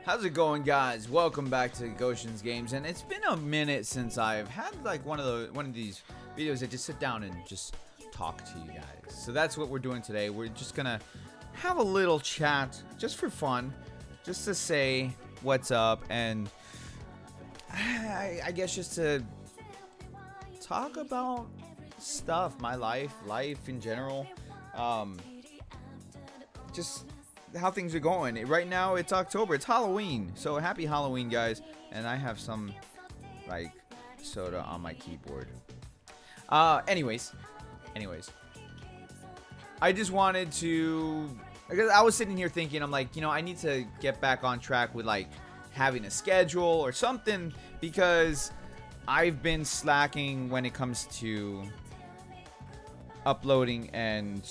How's it going, guys? Welcome back to Goshen's Games, and it's been a minute since I've had like one of these videos that just sit down and just talk to you guys. So that's what we're doing today. We're just gonna have a little chat just for fun, just to say what's up, and I guess just to talk about stuff, my life in general, just how things are going. Right now it's October, it's Halloween, so happy Halloween, guys. And I have some like soda on my keyboard. Anyways, I just wanted to, because I was sitting here thinking, I'm like, I need to get back on track with like having a schedule or something, because I've been slacking when it comes to uploading and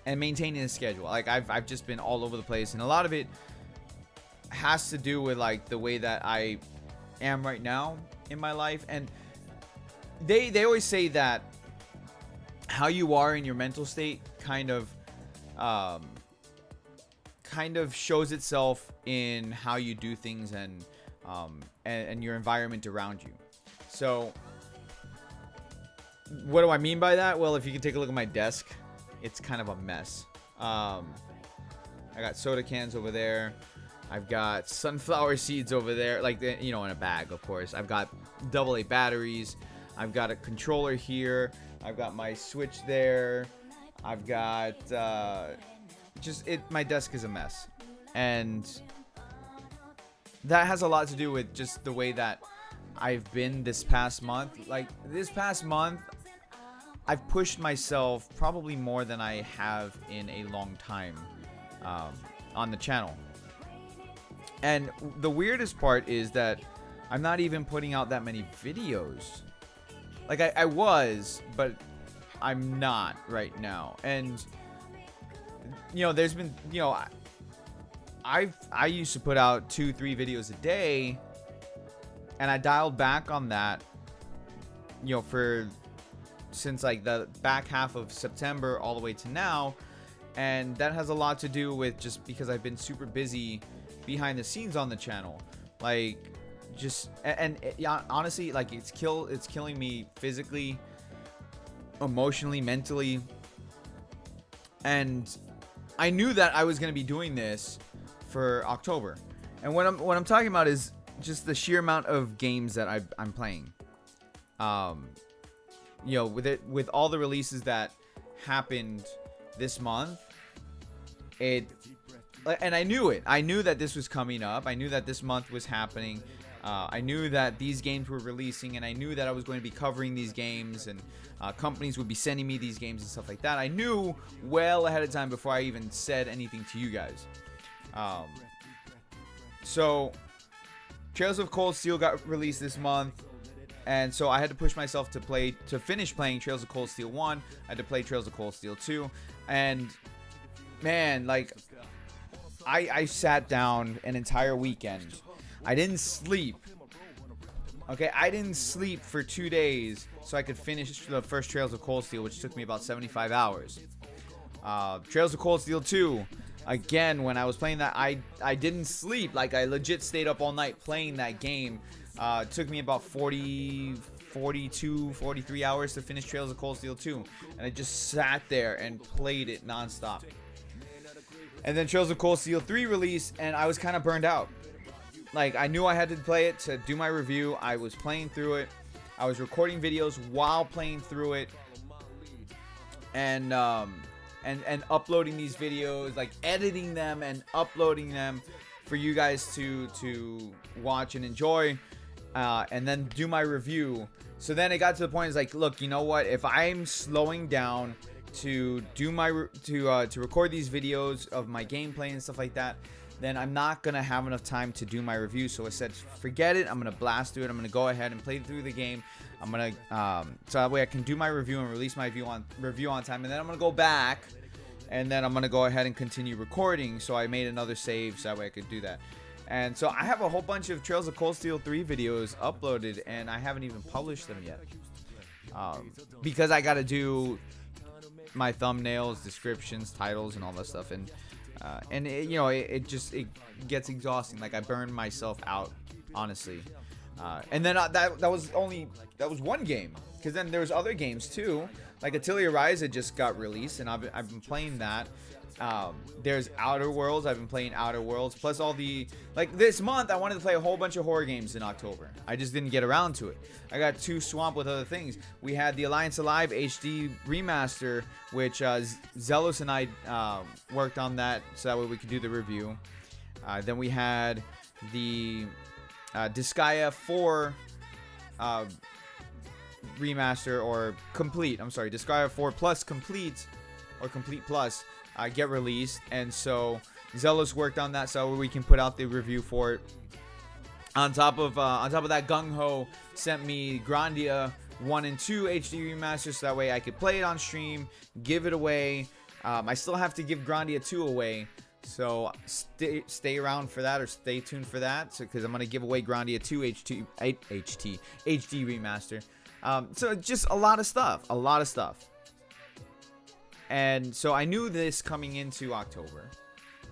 maintaining a schedule. Like I've just been all over the place, and a lot of it has to do with like the way that I am right now in my life. And they always say that how you are in your mental state kind of shows itself in how you do things and your environment around you. So what do I mean by that? Well, if you can take a look at my desk, it's kind of a mess. I got soda cans over there. I've got sunflower seeds over there, like in a bag, of course. I've got AA batteries. I've got a controller here. I've got my Switch there. I've got my desk is a mess, and that has a lot to do with just the way that I've been this past month. Like this past month, I've pushed myself probably more than I have in a long time on the channel. And the weirdest part is that I'm not even putting out that many videos. Like I was, but I'm not right now. And there's been, I used to put out 2-3 videos a day, and I dialed back on that, since like the back half of September all the way to now. And that has a lot to do with just because I've been super busy behind the scenes on the channel. Like honestly, like it's killing me physically, emotionally, mentally. And I knew that I was going to be doing this for October. And what I'm talking about is just the sheer amount of games that I'm playing. With all the releases that happened this month, and I knew it. I knew that this was coming up. I knew that this month was happening. I knew that these games were releasing, and I knew that I was going to be covering these games, and companies would be sending me these games and stuff like that. I knew well ahead of time before I even said anything to you guys. So Trails of Cold Steel got released this month. And so I had to push myself to finish playing Trails of Cold Steel 1. I had to play Trails of Cold Steel 2. And man, like I sat down an entire weekend. I didn't sleep. Okay, I didn't sleep for 2 days so I could finish the first Trails of Cold Steel, which took me about 75 hours. Trails of Cold Steel 2, again, when I was playing that, I didn't sleep. Like I legit stayed up all night playing that game. It took me about 43 hours to finish Trails of Cold Steel 2. And I just sat there and played it nonstop. And then Trails of Cold Steel 3 released, and I was kind of burned out. Like, I knew I had to play it to do my review. I was playing through it. I was recording videos while playing through it. And uploading these videos, like editing them and uploading them for you guys to watch and enjoy. And then do my review. So then it got to the point, it's like, look, you know what? If I'm slowing down to do to record these videos of my gameplay and stuff like that, then I'm not gonna have enough time to do my review. So I said, forget it. I'm gonna blast through it. I'm gonna go ahead and play through the game. I'm gonna so that way I can do my review and release my review on time. And then I'm gonna go back, and then I'm gonna go ahead and continue recording. So I made another save so that way I could do that. And so I have a whole bunch of Trails of Cold Steel 3 videos uploaded, and I haven't even published them yet. Because I got to do my thumbnails, descriptions, titles, and all that stuff. And And it gets exhausting. Like I burn myself out, honestly. And then that was one game, because then there's other games too. Like Atelier Rise had just got released, and I've been playing that. There's Outer Worlds. I've been playing Outer Worlds. Plus all the, like, this month I wanted to play a whole bunch of horror games in October. I just didn't get around to it. I got too swamped with other things. We had the Alliance Alive HD remaster, which Zealous and I worked on that so that way we could do the review. Then we had the Disgaea 4 remaster, or complete. I'm sorry, Disgaea 4 Plus complete, or complete plus, get released, and so Zealous worked on that so we can put out the review for it. On top of that, Gung Ho sent me Grandia 1 and 2 HD remasters so that way I could play it on stream, give it away. I still have to give Grandia 2 away, so stay around for that, or stay tuned for that, because I'm gonna give away Grandia 2 HD remaster. So just a lot of stuff. And so I knew this coming into October.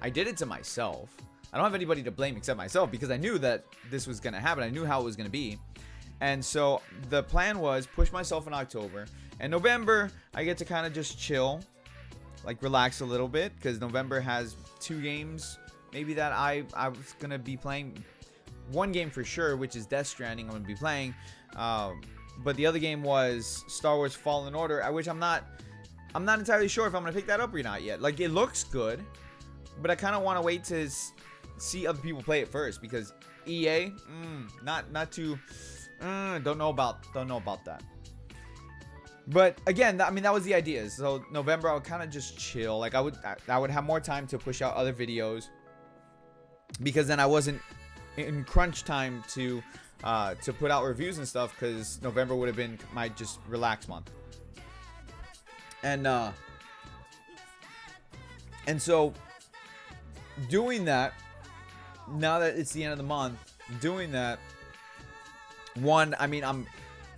I did it to myself. I don't have anybody to blame except myself, because I knew that this was going to happen. I knew how it was going to be. And so the plan was push myself in October. And November, I get to kind of just chill, like relax a little bit, because November has 2 games maybe that I was going to be playing. One game for sure, which is Death Stranding, I'm going to be playing. But the other game was Star Wars Fallen Order, which I'm not entirely sure if I'm going to pick that up or not yet. Like, it looks good, but I kind of want to wait to see other people play it first, because EA, not too, don't know about that. But again, that was the idea. So November, I would kind of just chill. Like I would have more time to push out other videos, because then I wasn't in crunch time to put out reviews and stuff, because November would have been my just relax month. And so doing that, now that it's the end of the month, doing that, one, I'm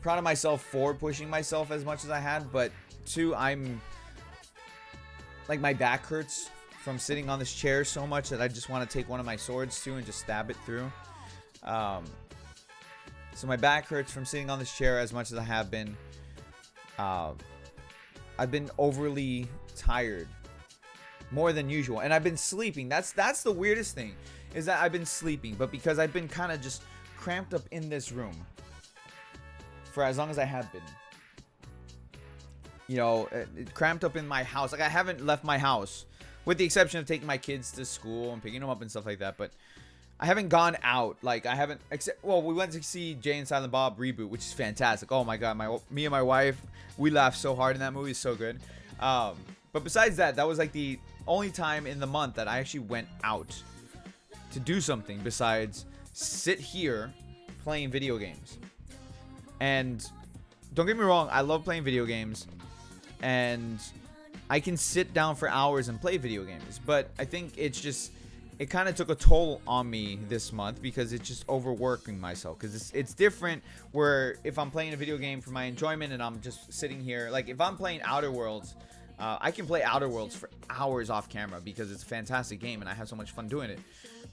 proud of myself for pushing myself as much as I had, but 2, I'm like, my back hurts from sitting on this chair so much that I just want to take one of my swords too and just stab it through. So my back hurts from sitting on this chair as much as I have been. I've been overly tired, more than usual, and I've been sleeping. That's the weirdest thing, is that I've been sleeping, but because I've been kind of just cramped up in this room for as long as I have been, cramped up in my house. Like, I haven't left my house, with the exception of taking my kids to school and picking them up and stuff like that, but I haven't gone out. Like, I haven't, we went to see Jay and Silent Bob reboot, which is fantastic. Oh my god, me and my wife, we laughed so hard in that movie. It's so good. But besides that, that was like the only time in the month that I actually went out to do something besides sit here playing video games. And don't get me wrong, I love playing video games, and I can sit down for hours and play video games, but I think it kind of took a toll on me this month, because it's just overworking myself. Because it's different where if I'm playing a video game for my enjoyment and I'm just sitting here, like if I'm playing Outer Worlds, I can play Outer Worlds for hours off camera because it's a fantastic game and I have so much fun doing it.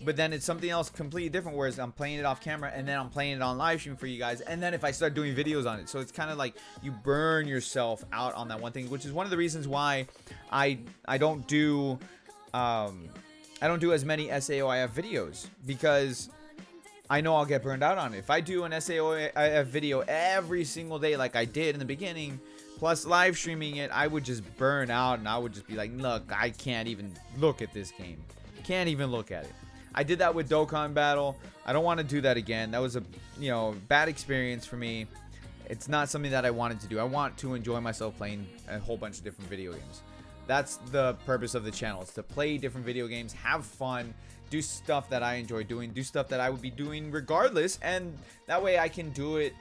But then it's something else completely different, whereas I'm playing it off camera and then I'm playing it on live stream for you guys, and then if I start doing videos on it, so it's kind of like you burn yourself out on that one thing, which is one of the reasons why I don't do as many SAOIF videos, because I know I'll get burned out on it. If I do an SAOIF video every single day like I did in the beginning, plus live streaming it, I would just burn out and I would just be like, look, I can't even look at this game. Can't even look at it. I did that with Dokkan Battle. I don't want to do that again. That was a bad experience for me. It's not something that I wanted to do. I want to enjoy myself playing a whole bunch of different video games. That's the purpose of the channel. It's to play different video games, have fun, do stuff that I enjoy doing, do stuff that I would be doing regardless, and that way I can do it.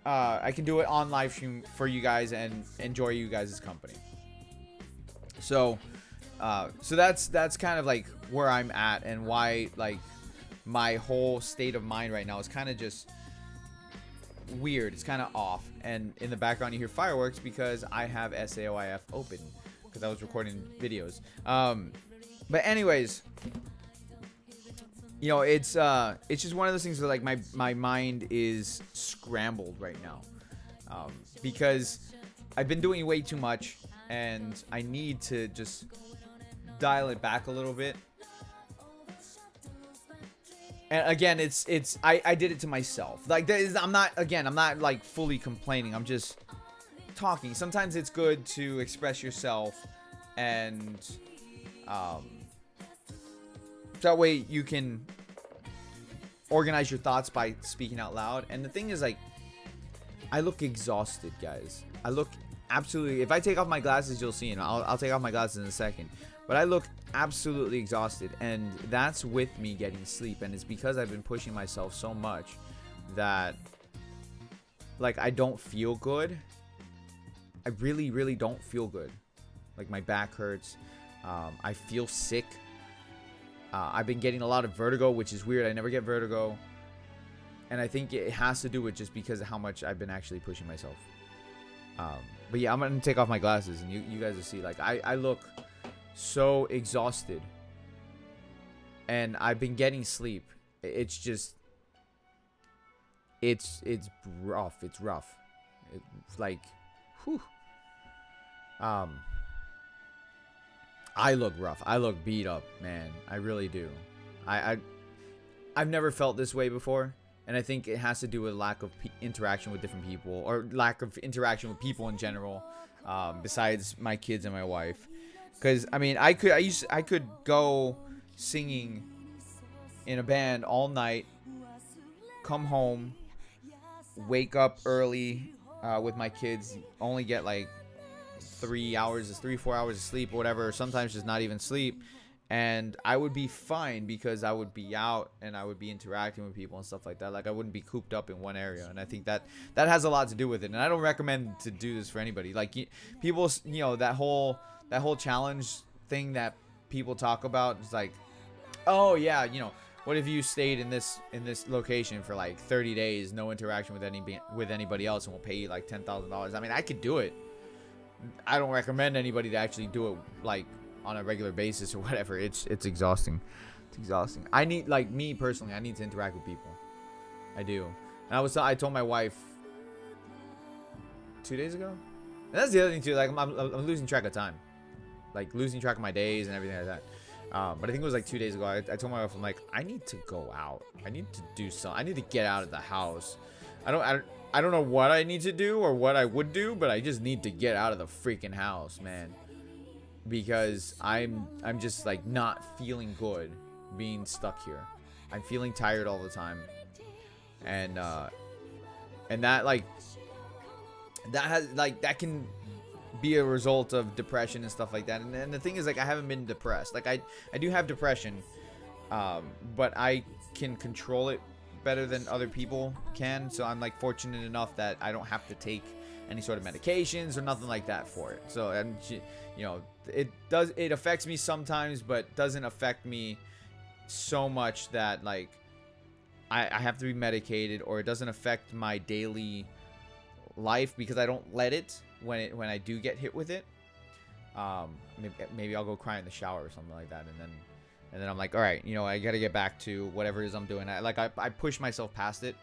I can do it on live stream for you guys and enjoy you guys' company. So that's kind of like where I'm at, and why like my whole state of mind right now is kind of just weird. It's kind of off, and in the background you hear fireworks because I have SAOIF open, because I was recording videos. But anyways, you know, it's just one of those things where like my mind is scrambled right now, because I've been doing way too much, and I need to just dial it back a little bit. And again, I did it to myself. Like I'm not like fully complaining. I'm just talking. Sometimes it's good to express yourself, and that way you can organize your thoughts by speaking out loud. And the thing is, like, I look exhausted, guys. I look absolutely, if I take off my glasses, you'll see, and I'll take off my glasses in a second, but I look absolutely exhausted, and that's with me getting sleep. And it's because I've been pushing myself so much that, like, I don't feel good. I really don't feel good. Like, my back hurts. I feel sick. I've been getting a lot of vertigo, which is weird. I never get vertigo. And I think it has to do with just because of how much I've been actually pushing myself. But yeah, I'm going to take off my glasses, and you guys will see. Like, I look so exhausted. And I've been getting sleep. It's just... It's rough. It's rough. It's like... Whew. I look rough. I look beat up, man. I really do. I've never felt this way before, and I think it has to do with lack of interaction with different people, or lack of interaction with people in general, besides my kids and my wife. Because I mean, I could go singing in a band all night, come home, wake up early with my kids, only get like 3 hours, 4 hours of sleep or whatever, or sometimes just not even sleep, and I would be fine because I would be out and I would be interacting with people and stuff like that. Like, I wouldn't be cooped up in one area, and I think that has a lot to do with it. And I don't recommend to do this for anybody. Like, people, you know, that whole challenge thing that people talk about is like, oh yeah, you know, what if you stayed in this location for like 30 days, no interaction with anybody else, and we'll pay you like $10,000? I mean, I could do it. I don't recommend anybody to actually do it like on a regular basis or whatever. It's exhausting. It's exhausting. I need, like, me personally, I need to interact with people. I do. And I told my wife 2 days ago. And that's the other thing too. Like, I'm losing track of time. Like, losing track of my days and everything like that. But I think it was like 2 days ago. I told my wife, I'm like, I need to go out. I need to do something. I need to get out of the house. I don't know what I need to do or what I would do, but I just need to get out of the freaking house, man. Because I'm just like not feeling good being stuck here. I'm feeling tired all the time. And that, like, that can be a result of depression and stuff like that. And the thing is, like, I haven't been depressed. Like, I do have depression, but I can control it better than other people can. So I'm like fortunate enough that I don't have to take any sort of medications or nothing like that for it. So, and you know, it affects me sometimes, but doesn't affect me so much that, like, I have to be medicated, or it doesn't affect my daily life because I don't let it when I do get hit with it. Maybe I'll go cry in the shower or something like that, and then I'm like, all right, you know, I got to get back to whatever it is I'm doing. I push myself past it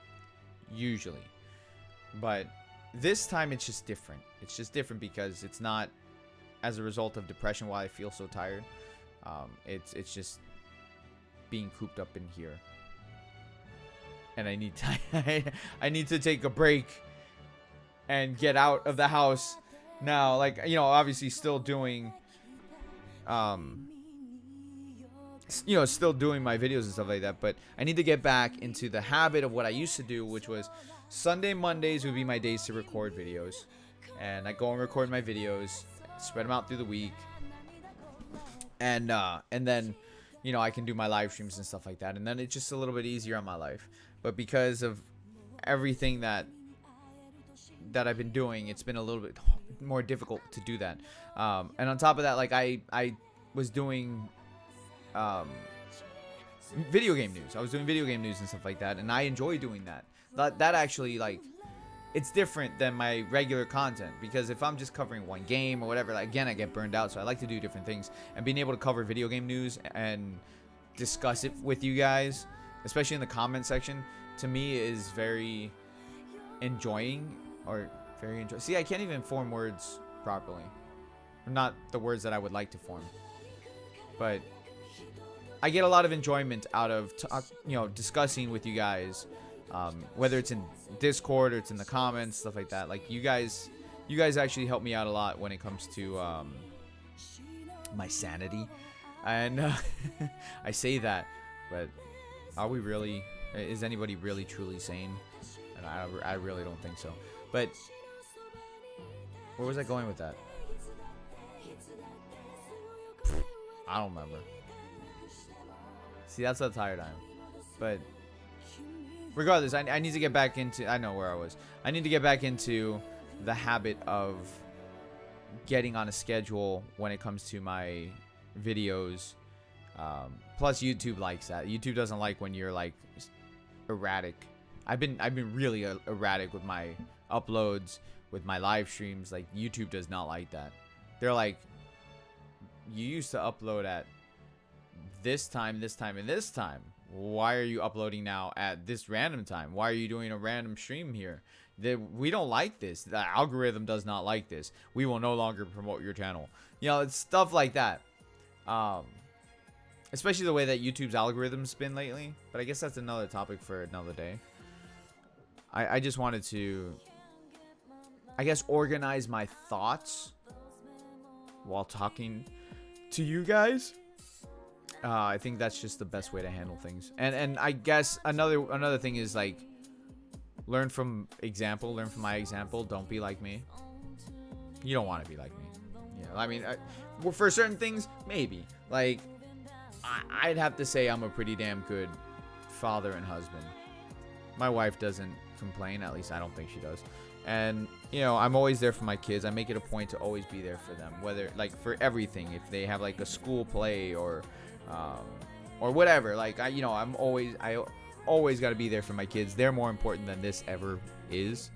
usually, but this time it's just different. It's just different because it's not as a result of depression why I feel so tired. It's just being cooped up in here, and I need to I need to take a break and get out of the house now. Like, you know, obviously still doing still doing my videos and stuff like that, but I need to get back into the habit of what I used to do, which was Sunday, Mondays would be my days to record videos, and I go and record my videos, spread them out through the week, and then, you know, I can do my live streams and stuff like that, and then it's just a little bit easier on my life. But because of everything that I've been doing, it's been a little bit more difficult to do that. And on top of that, like, I was doing video game news. I was doing video game news and stuff like that, and I enjoy doing that. That actually, like, it's different than my regular content, because if I'm just covering one game or whatever, like, again, I get burned out. So I like to do different things, and being able to cover video game news and discuss it with you guys, especially in the comment section, to me is very enjoying, or very enjoy. See, I can't even form words properly. Not the words that I would like to form, but I get a lot of enjoyment out of discussing with you guys, whether it's in Discord or it's in the comments, stuff like that. Like, you guys actually help me out a lot when it comes to my sanity, and I say that, but are we really? Is anybody really truly sane? And I really don't think so. But where was I going with that? I don't remember. See, that's how tired I am. But regardless, I need to get back into... I know where I was. I need to get back into the habit of getting on a schedule when it comes to my videos. Plus, YouTube likes that. YouTube doesn't like when you're, like, erratic. I've been really erratic with my uploads, with my live streams. Like, YouTube does not like that. They're like, you used to upload at this time, and this time. Why are you uploading now at this random time? Why are you doing a random stream here? We don't like this. The algorithm does not like this. We will no longer promote your channel. You know, it's stuff like that. Especially the way that YouTube's algorithm's been lately. But I guess that's another topic for another day. I just wanted to, I guess, organize my thoughts while talking to you guys. I think that's just the best way to handle things. And I guess another thing is, like, learn from my example. Don't be like me. You don't want to be like me. Yeah, I mean, well, for certain things, maybe. Like, I'd have to say I'm a pretty damn good father and husband. My wife doesn't complain, at least I don't think she does. And, you know, I'm always there for my kids. I make it a point to always be there for them, whether, like, for everything. If they have, like, a school play or whatever, like, I always got to be there for my kids. They're more important than this ever is,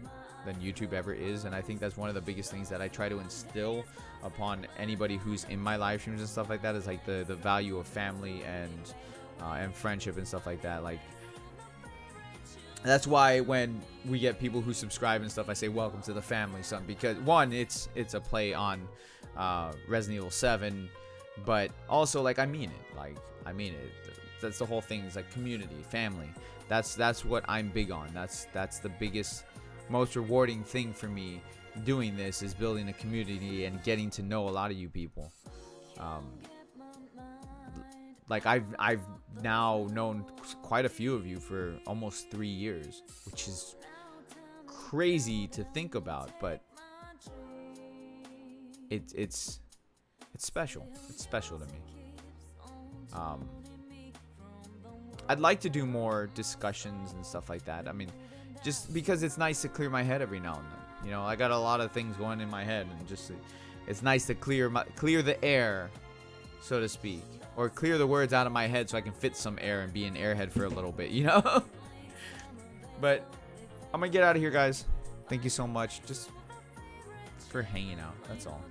than YouTube ever is. And I think that's one of the biggest things that I try to instill upon anybody who's in my live streams and stuff like that, is, like, the value of family and friendship and stuff like that. Like, that's why when we get people who subscribe and stuff, I say welcome to the family, son, because one, it's a play on Resident Evil 7, but also, like, I mean it. Like, I mean it. That's the whole thing. It's like community, family. That's what I'm big on. That's the biggest, most rewarding thing for me doing this, is building a community and getting to know a lot of you people. Like, I've now known quite a few of you for almost 3 years, which is crazy to think about, but it's special. It's special to me. I'd like to do more discussions and stuff like that. I mean, just because it's nice to clear my head every now and then. You know, I got a lot of things going in my head, and just it's nice to clear the air, so to speak, or clear the words out of my head so I can fit some air and be an airhead for a little bit, you know. But I'm gonna get out of here, guys. Thank you so much, just for hanging out. That's all.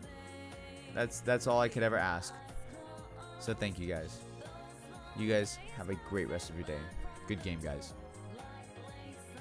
That's all I could ever ask. So thank you guys. You guys have a great rest of your day. Good game, guys.